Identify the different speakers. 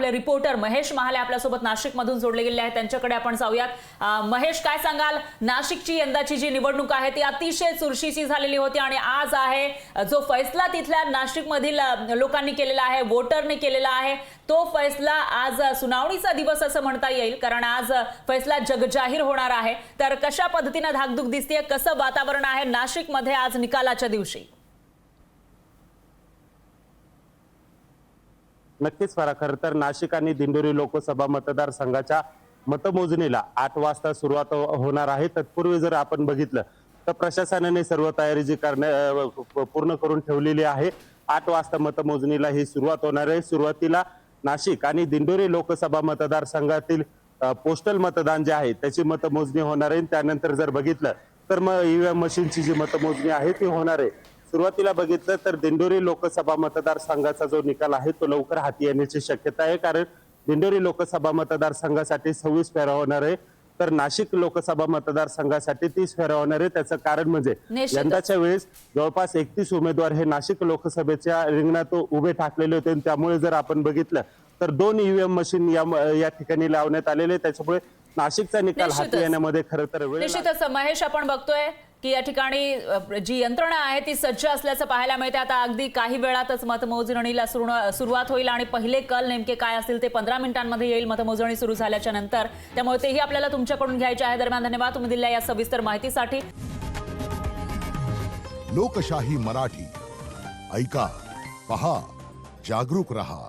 Speaker 1: आपले रिपोर्टर महेश महाले आपल्यासोबत नाशिकमधून जोडले गेले आहेत, त्यांच्याकडे आपण जाऊयात। महेश, काय सांगाल? नाशिकची यंदाची जी निवडणूक आहे ती अतिशय चुरशीची झालेली होती आणि आज आहे जो फैसला तिथल्या नाशिकमधील लोकांनी केलेला आहे, वोटरने केलेला आहे, तो फैसला आज सुनावणीचा दिवस असं म्हणता येईल, कारण आज फैसला जगजाहीर होणार आहे। तर कशा पद्धतीने धाकधूक दिसतेय, कसं वातावरण आहे नाशिकमध्ये आज निकालाच्या दिवशी?
Speaker 2: नक्कीच फरा, खरं तर नाशिक आणि दिंडोरी लोकसभा मतदारसंघाच्या मतमोजणीला 8 वाजता सुरुवात होणार आहे। तत्पूर्वी जर आपण बघितलं तर प्रशासनाने सर्व तयारी जी पूर्ण करून ठेवलेली आहे। 8 वाजता मतमोजणीला ही सुरुवात होणार आहे। सुरुवातीला नाशिक आणि दिंडोरी लोकसभा मतदारसंघातील पोस्टल मतदान जे आहे त्याची मतमोजणी होणार आहे। त्यानंतर जर बघितलं तर मग ईव्हीएम मशीनची जी मतमोजणी आहे ती होणार आहे। सुरुवातीला बघितलं तर दिंडोरी लोकसभा मतदारसंघाचा जो निकाल आहे तो लवकर हाती येण्याची शक्यता आहे, कारण दिंडोरी लोकसभा मतदारसंघासाठी 26 फेऱ्या होणार आहे, तर नाशिक लोकसभा मतदारसंघासाठी 30 फेऱ्या होणार आहे। त्याचं कारण म्हणजे यंदाच्या वेळेस जवळपास 31 उमेदवार हे नाशिक लोकसभेच्या रिंगणात उभे ठाकलेले होते, त्यामुळे जर आपण बघितलं तर 2 ईव्हीएम मशीन या ठिकाणी लावण्यात आलेले, त्याच्यामुळे नाशिकचा निकाल हाती येण्यामध्ये खरं तर वेळ
Speaker 1: निश्चितच महेश, आपण बघतोय की या ठिकाणी जी यंत्रणा आहे ती सज्ज असल्याचं पाहायला मिळते। आता अगदी काही वेळातच मतमोजणीला सुरुवात होईल आणि पहिले कल नेमके काय असतील ते 15 मिनिटांमध्ये येईल मतमोजणी सुरू झाल्याच्या नंतर, त्यामुळे तेही आपल्याला तुमच्याकडून घ्यायचे आहे। दरम्यान धन्यवाद तुम्ही दिलेल्या या सविस्तर माहितीसाठी।
Speaker 3: लोकशाही मराठी ऐका, पहा, जागरूक रहा।